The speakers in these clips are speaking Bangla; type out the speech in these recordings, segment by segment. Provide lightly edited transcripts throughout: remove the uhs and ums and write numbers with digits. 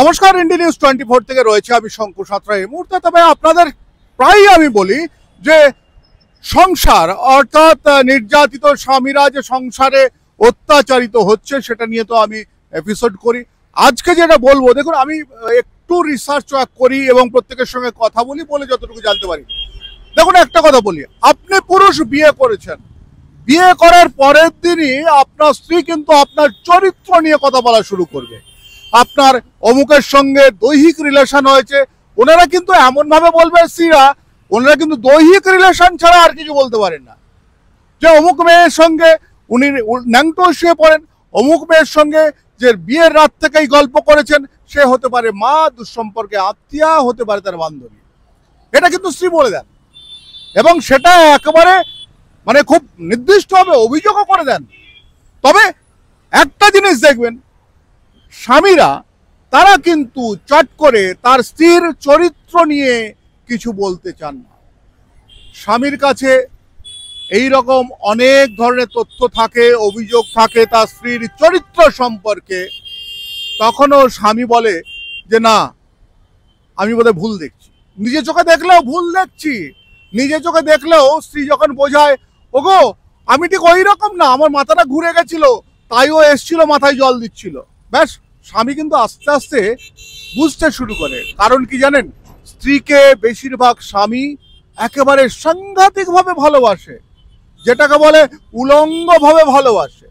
নমস্কার, ইন্ডি নিউজ 24 থেকে রয়েছে আমি শঙ্কু সাঁতরা এই মুহূর্তে। তবে আপনাদের প্রায়ই আমি বলি যে সংসার অর্থাৎ নির্যাতিত স্বামীরা যে সংসারে অত্যাচারিত হচ্ছে সেটা নিয়ে তো আমি এপিসোড করি। আজকে যেটা বলবো, দেখুন আমি একটু রিসার্চ করি এবং প্রত্যেকের সঙ্গে কথা বলি বলে যতটুকু জানতে পারি। দেখুন একটা কথা বলি, আপনি পুরুষ বিয়ে করেছেন, বিয়ে করার পরের দিনই আপনার স্ত্রী কিন্তু আপনার চরিত্র নিয়ে কথা বলা শুরু করবে। আপনার অমুকের সঙ্গে দৈহিক রিলেশন হয়েছে, ওনারা কিন্তু এমন ভাবে বলবে স্ত্রীরা, ওনারা কিন্তু দৈহিক রিলেশন ছাড়া আর কিছু বলতে পারেন না। যে অমুক মেয়ের সঙ্গে উনি ন্যাংটো শুয়ে পড়েন, অমুক মেয়ের সঙ্গে যে বিয়ের রাত থেকেই গল্প করেছেন, সে হতে পারে মা, দুঃসম্পর্কে আত্মীয়া, হতে পারে তার বান্ধবী। এটা কিন্তু স্ত্রী বলে দেন এবং সেটা একেবারে মানে খুব নির্দিষ্টভাবে অভিযোগও করে দেন। তবে একটা জিনিস দেখবেন, স্বামীরা তারা কিন্তু চট করে তার স্ত্রীর চরিত্র নিয়ে কিছু বলতে চান না। স্বামীর কাছে এই রকম অনেক ধরনের তথ্য থাকে, অভিযোগ থাকে তার স্ত্রীর চরিত্র সম্পর্কে। তখনও স্বামী বলে যে না, আমি বোধহয় ভুল দেখছি, নিজে চোখে দেখলেও ভুল দেখছি। নিজে চোখে দেখলেও স্ত্রী যখন বোঝায় ওগো আমি ঠিক ওই রকম না, আমার মাথাটা ঘুরে গেছিল, তাইও এসছিল, মাথায় জল দিচ্ছিল, ব্যাস স্বামী কিন্তু আস্তে আস্তে বুঝতে শুরু করে। কারণ কি জানেন, স্ত্রীকে বেশিরভাগ স্বামী একেবারে সাংঘাতিকভাবে ভালোবাসে, যেটাকে বলে উলঙ্গভাবে ভালোবাসে।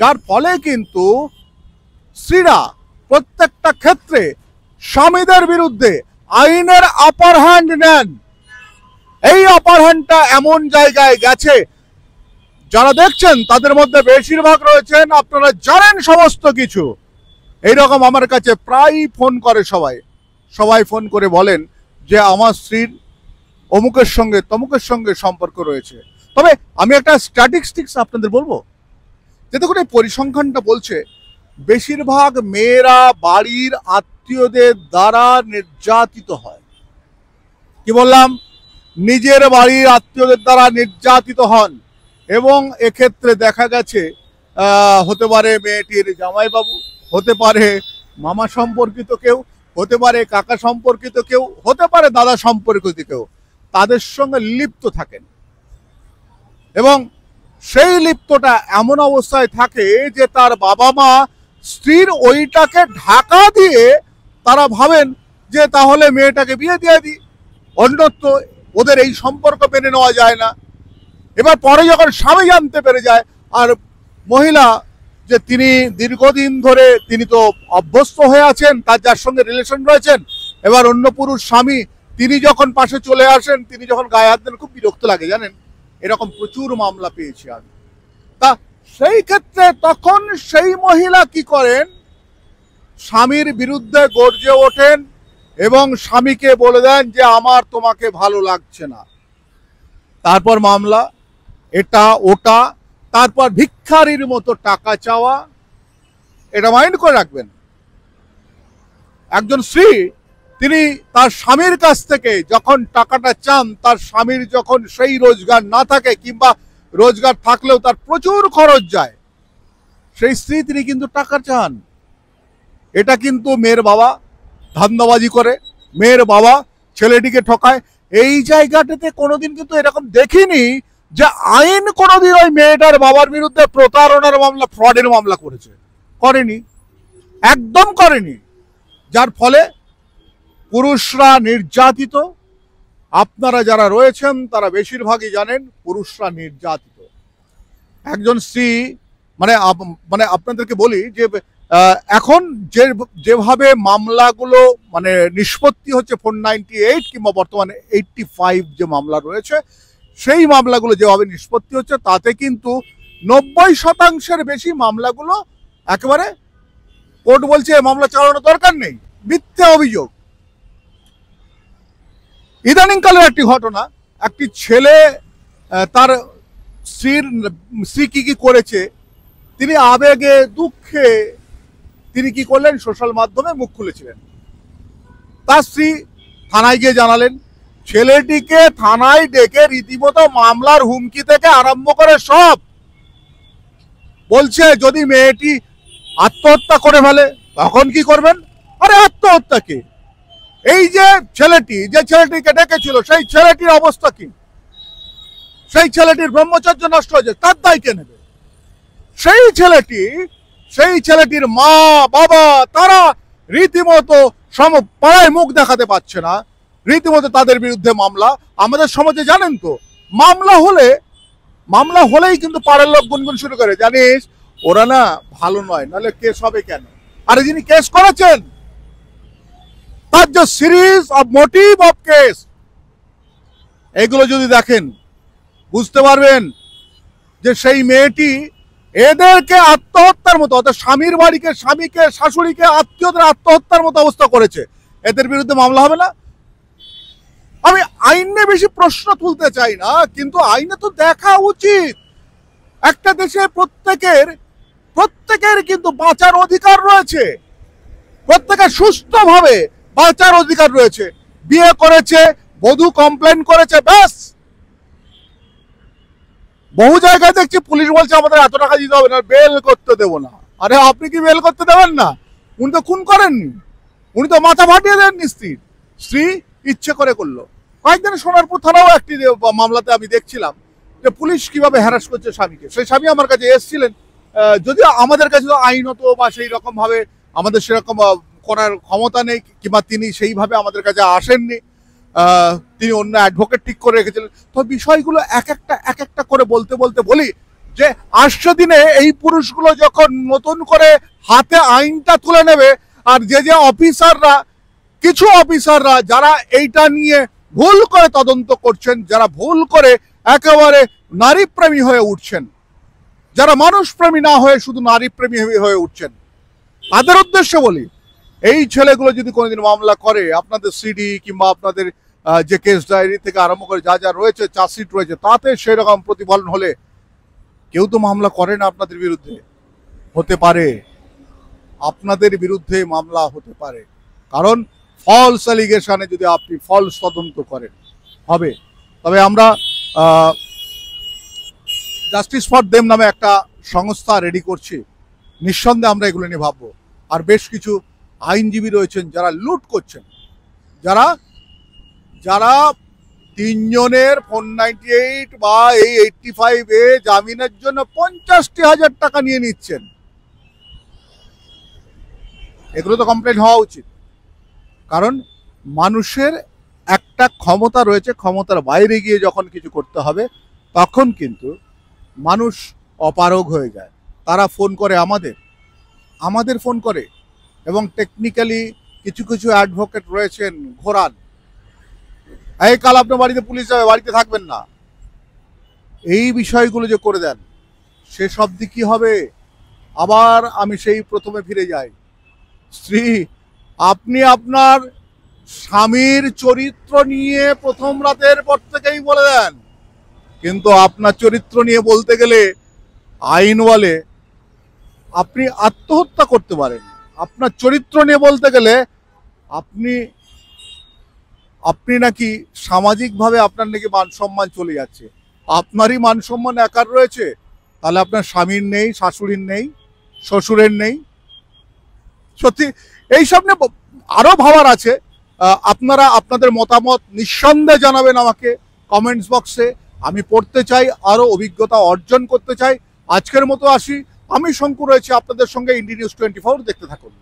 যার ফলে কিন্তু স্ত্রীরা প্রত্যেকটা ক্ষেত্রে স্বামীদের বিরুদ্ধে আইনের আপার হ্যান্ড নেন। এই আপার হ্যান্ডটা এমন জায়গায় গেছে, যারা দেখছেন তাদের মধ্যে বেশিরভাগ রয়েছেন আপনারা জানেন সমস্ত কিছু। এইরকম আমার কাছে প্রায়ই ফোন করে সবাই ফোন করে বলেন যে আমার স্ত্রীর অমুকের সঙ্গে তমুকের সঙ্গে সম্পর্ক রয়েছে। তবে আমি একটা স্ট্যাটিস্টিক্স আপনাদের বলবো, যে দেখুন এই পরিসংখ্যানটা বলছে বেশিরভাগ মেয়েরা বাড়ির আত্মীয়দের দ্বারা নির্যাতিত হয়। কি বললাম? নিজের বাড়ির আত্মীয়দের দ্বারা নির্যাতিত হন। এবং এক্ষেত্রে দেখা গেছে হতে পারে মেয়েটির জামাইবাবু, হতে পারে মামা সম্পর্কিত কেউ, হতে পারে কাকা সম্পর্কিত কেউ, হতে পারে দাদা সম্পর্কিত কেউ, তাদের সঙ্গে লিপ্ত থাকেন। এবং সেই লিপ্তটা এমন অবস্থায় থাকে যে তার বাবা মা স্ত্রীর ওইটাকে ঢাকা দিয়ে তারা ভাবেন যে তাহলে মেয়েটাকে বিয়ে দিয়ে দিই, অন্যত্র ওদের এই সম্পর্ক মেনে নেওয়া যায় না। এবার পরে যখন স্বামী জানতে পেরে যায়, আর মহিলা যে তিনি দীর্ঘদিন ধরে তিনি তো অভ্যস্ত হয়ে আছেন, তার যার সঙ্গে রিলেশন রয়েছেন, এবার অন্য পুরুষ স্বামী তিনি যখন পাশে চলে আসেন, তিনি যখন গায়ে হাত দেন, খুব বিরক্ত লাগে জানেন। এরকম প্রচুর মামলা পেয়েছি আমি। তা সেই ক্ষেত্রে তখন সেই মহিলা কি করেন, স্বামীর বিরুদ্ধে গর্জে ওঠেন এবং স্বামীকে বলে দেন যে আমার তোমাকে ভালো লাগছে না। তারপর মামলা, এটা ওটা, তারপর ভিক্ষারির মতো টাকা চাওয়া। এটা মাইন্ড করে রাখবেন, একজন স্ত্রী তিনি তার স্বামীর কাছ থেকে যখন টাকাটা চান, তার স্বামীর যখন সেই রোজগার না থাকে কিংবা রোজগার থাকলেও তার প্রচুর খরচ যায়, সেই স্ত্রী তিনি কিন্তু টাকা চান। এটা কিন্তু মেয়ের বাবা ধান্দাবাজি করে, মেয়ের বাবা ছেলেটিকে ঠকায়। এই জায়গাটাতে কোনোদিন কিন্তু এরকম দেখিনি যে আইন কোনোদিন ওই মেয়েটার বাবার বিরুদ্ধে প্রতারণার মামলা, ফ্রডের মামলা করেনি, একদম করেনি। যার ফলে পুরুষরা নির্যাতিত। আপনারা যারা রয়েছেন তারা বেশিরভাগই জানেন পুরুষরা নির্যাতিত। একজন স্ত্রী মানে আপনাদেরকে বলি যে এখন যেভাবে মামলাগুলো মানে নিষ্পত্তি হচ্ছে 498 কিংবা বর্তমানে 85 যে মামলা রয়েছে, সেই মামলাগুলো যেভাবে নিষ্পত্তি হচ্ছে তাতে কিন্তু 90% বেশি মামলাগুলো একেবারে কোর্ট বলছে মামলা চালানোর দরকার নেই, মিথ্যে অভিযোগ। ইদানিংকালের একটি ঘটনা, একটি ছেলে তার স্ত্রী কি করেছে, তিনি আবেগে দুঃখে তিনি কি করলেন, সোশ্যাল মাধ্যমে মুখ খুলেছিলেন। তার স্ত্রী থানায় গিয়ে জানালেন, ছেলেটিকে থানায় ডেকে রীতিমতো মামলার হুমকি থেকে আরম্ভ করে সব বলছে, যদি মেয়েটি আত্মহত্যা করে ফেলে তখন কি করবেন? আরে আত্মহত্যা কি? এই যে ছেলেটিকে ডেকেছিল সেই ছেলেটির অবস্থা কি? সেই ছেলেটির ব্রহ্মচর্য নষ্ট হয়েছে, তার দায় কে নেবে? সেই ছেলেটির মা বাবা তারা রীতিমতো পাড়ায় মুখ দেখাতে পারছে না, রীতিমতো তাদের বিরুদ্ধে মামলা। আমাদের সমাজে জানেন তো, মামলা হলেই কিন্তু পাড়ার লোক গুনগুন শুরু করে, জানিস ওরা না ভালো নয়, নাহলে কেস হবে কেন? আরে যিনি কেস করেছেন তার যে series of motive of case, এগুলো যদি দেখেন বুঝতে পারবেন যে সেই মেয়েটি এদেরকে আত্মহত্যার মতো, অর্থাৎ স্বামীকে শাশুড়িকে আত্মীয়দের আত্মহত্যার মতো অবস্থা করেছে। এদের বিরুদ্ধে মামলা হবে না? আমি আইনে বেশি প্রশ্ন তুলতে চাই না, কিন্তু আইনে তো দেখা উচিত। একটা দেশে প্রত্যেকের কিন্তু বাঁচার অধিকার রয়েছে, প্রত্যেকের সুস্থভাবে বাঁচার অধিকার রয়েছে। বিয়ে করেছে, বধূ কমপ্লেন করেছে, ব্যাস। বহু জায়গায় দেখছি পুলিশ বলছে আমাদের এত টাকা দিতে হবে না, বেল করতে দেবো না। আরে আপনি কি বেল করতে দেবেন না? উনি তো খুন করেননি, উনি তো মাথা ফাটিয়ে দেননি। স্ত্রী ইচ্ছে করে করলো। কয়েকদিন সোনারপুর থানাও একটি মামলাতে আমি দেখছিলাম যে পুলিশ কিভাবে হ্যারাস করছে স্বামীকে। সেই স্বামী আমার কাছে এসেছিলেন, যদিও আমাদের কাছে তো আইনত বা সেই রকম ভাবে আমাদের সেরকম করার ক্ষমতা নেই, কিংবা তিনি সেইভাবে আমাদের কাছে আসেননি। তিনি অন্য অ্যাডভোকেট ঠিক করে রেখেছিলেন। তো বিষয়গুলো এক একটা করে বলতে বলি যে আসছে দিনে এই পুরুষগুলো যখন নতুন করে হাতে আইনটা তুলে নেবে, আর যে কিছু অফিসাররা যারা এইটা নিয়ে ভুল করে তদন্ত করছেন, যারা ভুল করে একেবারে নারী প্রেমী হয়ে উঠছেন, যারা মানুষ প্রেমী না হয়ে শুধু নারী প্রেমী হয়ে উঠছেন, তাদের উদ্দেশ্যে বলি, এই ছেলেগুলো যদি কোনোদিন মামলা করে, আপনাদের সিডি কিংবা আপনাদের যে কেস ডায়েরি থেকে আরম্ভ করে যা রয়েছে, চার্জশিট রয়েছে, তাতে সেরকম প্রতিফলন হলে কেউ তো মামলা করে না আপনাদের বিরুদ্ধে। হতে পারে আপনাদের বিরুদ্ধে মামলা হতে পারে, কারণ ফলস অ্যালিগেশনে যদি আপনি ফলস তদন্ত করেন হবে। তবে আমরা জাস্টিস ফর দেম নামে একটা সংস্থা রেডি করছি, নিঃসন্দেহে আমরা এগুলো নিয়ে ভাববো। আর বেশ কিছু আইনজীবী রয়েছেন যারা লুট করছেন, যারা 3 জনের 498 বা এই 85 জামিনের জন্য 50,000 টাকা নিয়ে নিচ্ছেন। এগুলো তো কমপ্লেন হওয়া উচিত, কারণ মানুষের একটা ক্ষমতা রয়েছে, ক্ষমতার বাইরে গিয়ে যখন কিছু করতে হবে তখন কিন্তু মানুষ অপারগ হয়ে যায়। তারা ফোন করে আমাদের ফোন করে, এবং টেকনিক্যালি কিছু অ্যাডভোকেট রয়েছেন ঘোরান, এই কাল আপনার বাড়িতে পুলিশ যাবে, বাড়িতে থাকবেন না, এই বিষয়গুলো যে করে দেন, সেসব দিক কি হবে? আবার আমি সেই প্রথমে ফিরে যাই, স্ত্রী আপনি আপনার স্বামীর চরিত্র নিয়ে প্রথম রাতের পর থেকেই বলে দেন, কিন্তু আপনার চরিত্র নিয়ে বলতে গেলে আইন বলে আপনি আত্মহত্যা করতে পারেন। আপনার চরিত্র নিয়ে বলতে গেলে আপনি নাকি সামাজিকভাবে আপনার নাকি মান সম্মান চলে যাচ্ছে। আপনারই মান সম্মান একার রয়েছে, তাহলে আপনার স্বামীর নেই, শাশুড়ির নেই, শ্বশুরের নেই। সত্যি এইসব নিয়ে আরো ভাবার আছে। আপনারা আপনাদের মতামত নিঃসন্দেহে জানাবেন আমাকে কমেন্টস বক্সে। আমি পড়তে চাই, আরো অভিজ্ঞতা অর্জন করতে চাই। আজকের মতো আসি, আমি শঙ্কু রয়েছে আপনাদের সঙ্গে। ইন্ডি নিউজ 24 দেখতে থাকুন।